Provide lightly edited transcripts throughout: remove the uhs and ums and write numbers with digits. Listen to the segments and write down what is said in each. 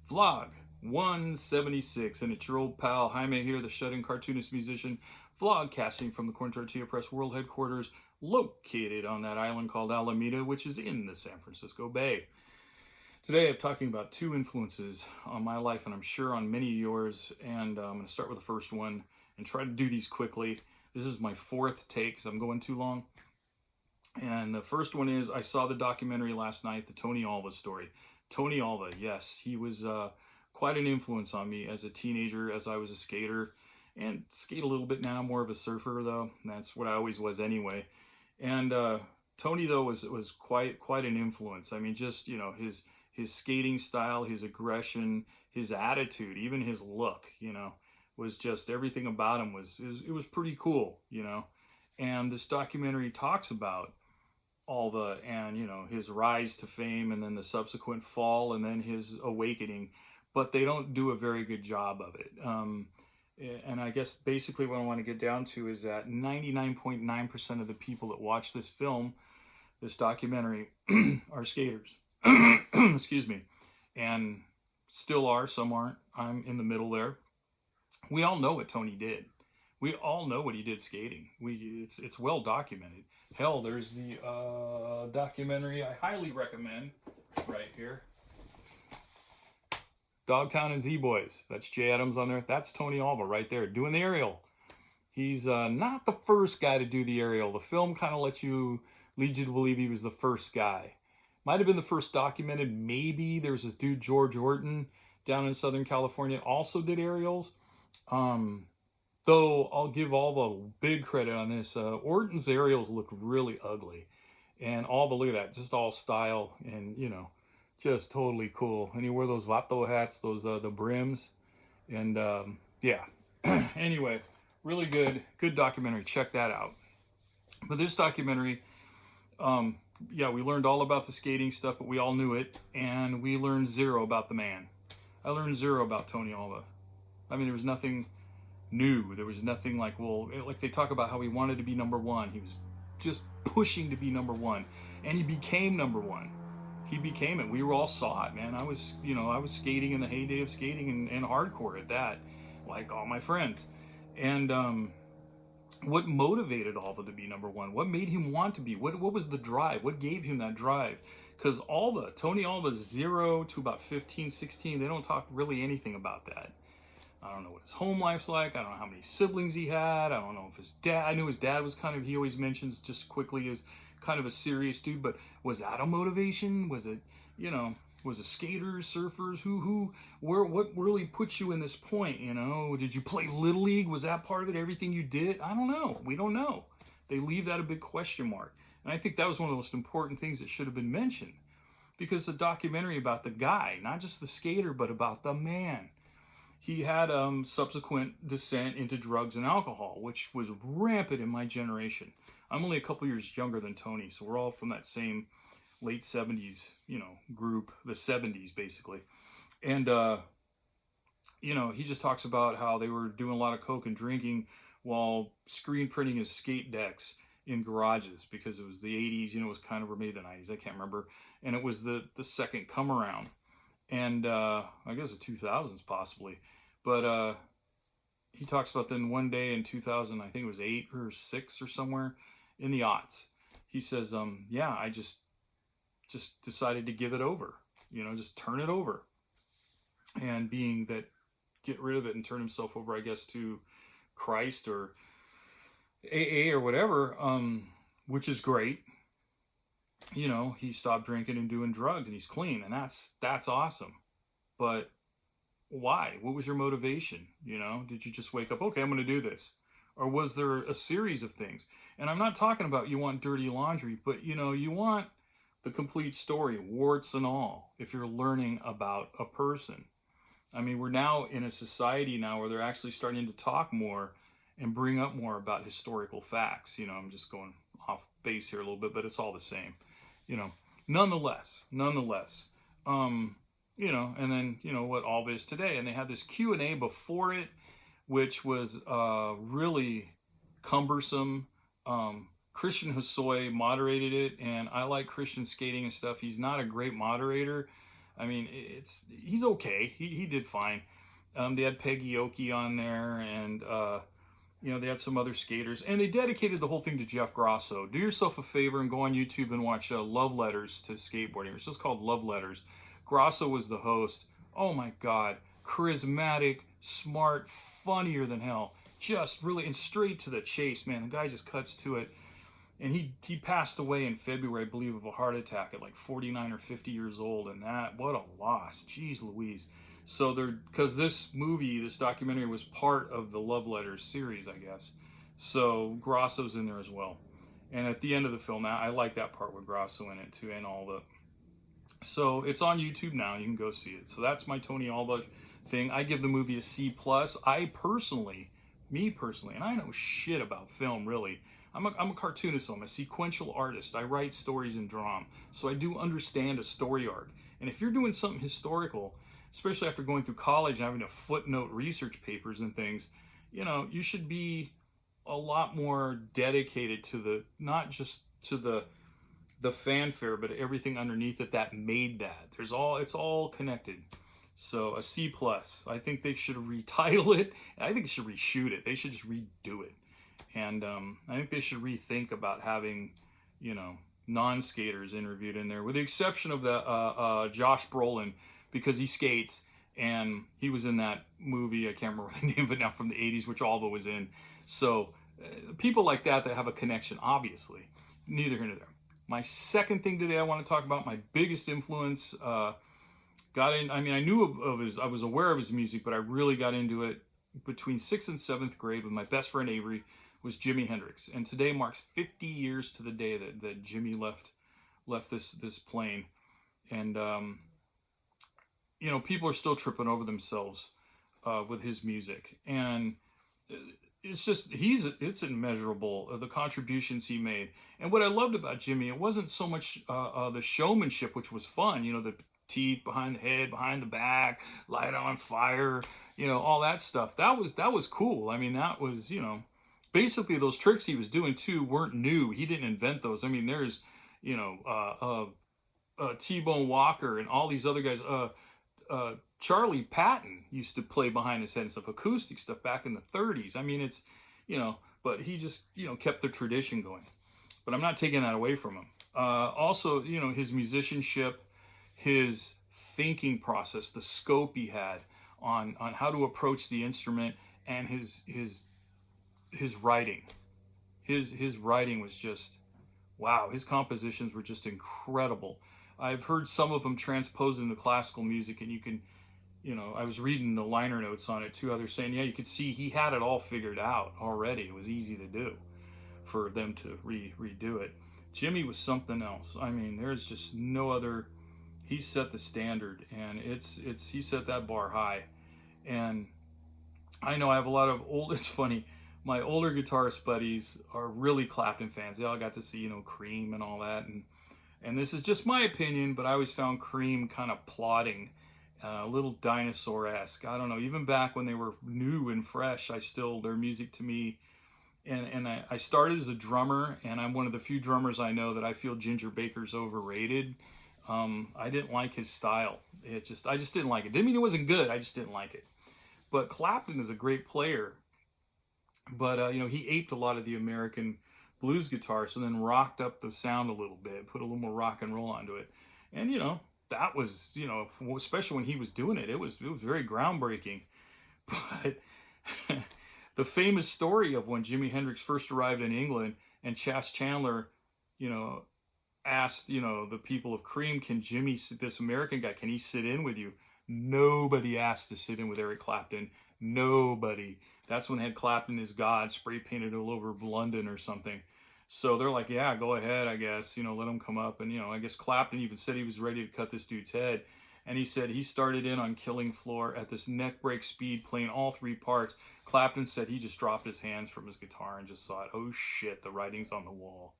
Vlog 176, and it's your old pal Jaime here, the shut-in cartoonist musician, vlogcasting from the Tortilla Press World Headquarters, located on that island called Alameda, which is in the San Francisco Bay. Today I'm talking about two influences on my life, and I'm sure on many of yours, and I'm going to start with the first one and try to do these quickly. This is my fourth take because I'm going too long. And the first one is, I saw the documentary last night, the Tony Alva story. Tony Alva, yes, he was quite an influence on me as a teenager, as I was a skater, and skate a little bit now, more of a surfer though. That's what I always was anyway. And Tony though was quite an influence. I mean, just his skating style, his aggression, his attitude, even his look, was just everything about him it was pretty cool, And this documentary talks about Alva and his rise to fame and then the subsequent fall and then his awakening, but they don't do a very good job of it. And I guess basically what I want to get down to is that 99.9% of the people that watch this film, this documentary, are skaters. Excuse me. And still are, some aren't. I'm in the middle there. We all know what Tony did. We all know what he did skating. It's well documented. Hell, there's the documentary I highly recommend right here. Dogtown and Z-Boys. That's Jay Adams on there. That's Tony Alva right there doing the aerial. He's not the first guy to do the aerial. The film kind of leads you to believe he was the first guy. Might have been the first documented. Maybe there's this dude George Orton down in Southern California also did aerials. Though I'll give Alva big credit on this. Orton's aerials looked really ugly. And Alva, look at that, just all style and, just totally cool. And he wore those vato hats, those the brims. And yeah, anyway, really good documentary. Check that out. But this documentary, yeah, we learned all about the skating stuff, but we all knew it. And we learned zero about the man. I learned zero about Tony Alva. I mean, there was nothing new. There was nothing like, like they talk about how he wanted to be number one. He was just pushing to be number one, and he became number one. He became it. We all saw it, man. I was skating in the heyday of skating and hardcore at that, like all my friends. And what motivated Alva to be number one? What made him want to be? What was the drive? What gave him that drive? Because Tony Alva, 0 to about 15, 16, they don't talk really anything about that. I don't know what his home life's like. I don't know how many siblings he had. I don't know if his dad, I knew his dad was he always mentions just quickly as kind of a serious dude, but was that a motivation? Was it, was it skaters, surfers? What really put you in this point? Did you play Little League? Was that part of it? Everything you did? I don't know. We don't know. They leave that a big question mark. And I think that was one of the most important things that should have been mentioned, because the documentary about the guy, not just the skater, but about the man. He had subsequent descent into drugs and alcohol, which was rampant in my generation. I'm only a couple years younger than Tony, so we're all from that same late 70s, group, the 70s basically. And, he just talks about how they were doing a lot of coke and drinking while screen printing his skate decks in garages, because it was the 80s, it was kind of, or maybe the 90s, I can't remember. And it was the second come around. And I guess the 2000s possibly. But he talks about then one day in 2000, I think it was 8 or 6 or somewhere in the aughts, he says, yeah, I just decided to give it over, just turn it over. And being that, get rid of it and turn himself over, I guess, to Christ or AA or whatever, which is great. He stopped drinking and doing drugs and he's clean, and that's awesome. But why? What was your motivation? Did you just wake up, okay, I'm going to do this? Or was there a series of things? And I'm not talking about you want dirty laundry, but you want the complete story, warts and all, if you're learning about a person. I mean, we're now in a society now where they're actually starting to talk more and bring up more about historical facts. I'm just going off base here a little bit, but it's all the same. Nonetheless, and then, what Alva is today. And they had this Q&A before it, which was really cumbersome. Christian Hosoi moderated it, and I like Christian skating and stuff. He's not a great moderator. I mean, he's okay. He did fine. They had Peggy Oki on there, and they had some other skaters, and they dedicated the whole thing to Jeff Grosso. Do yourself a favor and go on YouTube and watch Love Letters to Skateboarding. It's just called Love Letters. Grosso was the host. Oh my God, charismatic, smart, funnier than hell. Just really, and straight to the chase, man. The guy just cuts to it. And he passed away in February, I believe, of a heart attack at like 49 or 50 years old. And what a loss. Jeez Louise. So because this documentary was part of the Love Letters series, I guess. So Grosso's in there as well. And at the end of the film, I like that part with Grosso in it too, and so it's on YouTube now. You can go see it. So that's my Tony Alva thing. I give the movie a C+. Me personally, and I know shit about film, really. I'm a cartoonist, so I'm a sequential artist. I write stories and draw them. So I do understand a story arc. And if you're doing something historical, especially after going through college and having to footnote research papers and things, you should be a lot more dedicated to not just to the fanfare, but everything underneath it that made that. It's all connected. So a C+. I think they should retitle it. I think they should reshoot it. They should just redo it. And I think they should rethink about having, non-skaters interviewed in there, with the exception of the Josh Brolin, because he skates, and he was in that movie, I can't remember the name of it now, from the 80s, which Alva was in. So people like that have a connection, obviously. Neither here nor there. My second thing today I want to talk about, my biggest influence, I was aware of his music, but I really got into it between 6th and 7th grade with my best friend Avery, was Jimi Hendrix. And today marks 50 years to the day that Jimmy left this plane. And, people are still tripping over themselves with his music. And it's just, it's immeasurable, the contributions he made. And what I loved about Jimmy, it wasn't so much the showmanship, which was fun, the teeth behind the head, behind the back, light on fire, all that stuff. That was cool. I mean, that was, basically those tricks he was doing too weren't new. He didn't invent those. I mean, there's, T-Bone Walker and all these other guys. Charlie Patton used to play behind his head and stuff, acoustic stuff back in the 30s. I mean, it's, but he just, kept the tradition going. But I'm not taking that away from him. Also, his musicianship, his thinking process, the scope he had on how to approach the instrument, and his writing. His writing was just, wow. His compositions were just incredible. I've heard some of them transposed into classical music, and you can, I was reading the liner notes on it too. Others saying, yeah, you could see he had it all figured out already. It was easy to do for them to redo it. Jimmy was something else. I mean, there's just no other. He set the standard, and he set that bar high. And I know I have a lot of it's funny, my older guitarist buddies are really Clapton fans. They all got to see, Cream and all that. And this is just my opinion, but I always found Cream kind of plodding, a little dinosaur-esque. I don't know, even back when they were new and fresh, their music to me, and I started as a drummer, and I'm one of the few drummers I know that I feel Ginger Baker's overrated. I didn't like his style. I just didn't like it. Didn't mean it wasn't good, I just didn't like it. But Clapton is a great player. But, he aped a lot of the American blues guitars, and then rocked up the sound a little bit, put a little more rock and roll onto it. And, that was, especially when he was doing it, it was very groundbreaking. But the famous story of when Jimi Hendrix first arrived in England, and Chas Chandler, asked, the people of Cream, can Jimmy, this American guy, can he sit in with you? Nobody asked to sit in with Eric Clapton. Nobody. That's when they had Clapton is God spray painted all over London or something. So they're like, yeah, go ahead, I guess, let him come up. And, I guess Clapton even said he was ready to cut this dude's head. And he said he started in on Killing Floor at this neck break speed, playing all three parts. Clapton said he just dropped his hands from his guitar and just thought, oh shit, the writing's on the wall.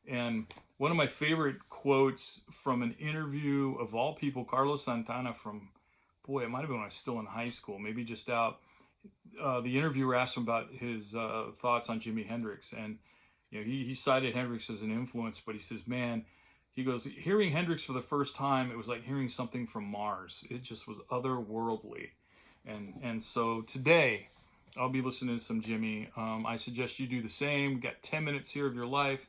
And one of my favorite quotes from an interview of all people, Carlos Santana from, it might have been when I was still in high school, maybe just out. The interviewer asked him about his thoughts on Jimi Hendrix, and he cited Hendrix as an influence, but he says, man, He goes, hearing Hendrix for the first time, it was like hearing something from Mars. It just was otherworldly. And so today, I'll be listening to some Jimi. I suggest you do the same. We got 10 minutes here of your life.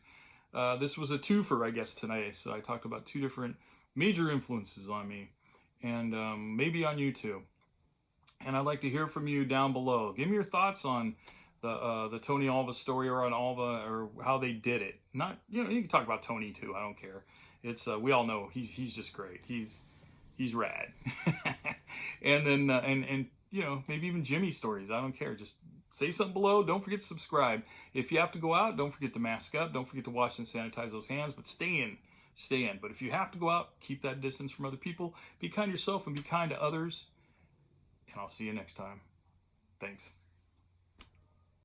This was a twofer, I guess, tonight. So I talked about two different major influences on me, and maybe on you too. And I'd like to hear from you down below. Give me your thoughts on the Tony Alva story, or on Alva, or how they did it. Not, you can talk about Tony too. I don't care. It's we all know he's just great. He's rad. And then and maybe even Jimi stories. I don't care. Just say something below. Don't forget to subscribe. If you have to go out, don't forget to mask up. Don't forget to wash and sanitize those hands. But stay in. But if you have to go out, keep that distance from other people. Be kind to yourself and be kind to others. And I'll see you next time. Thanks.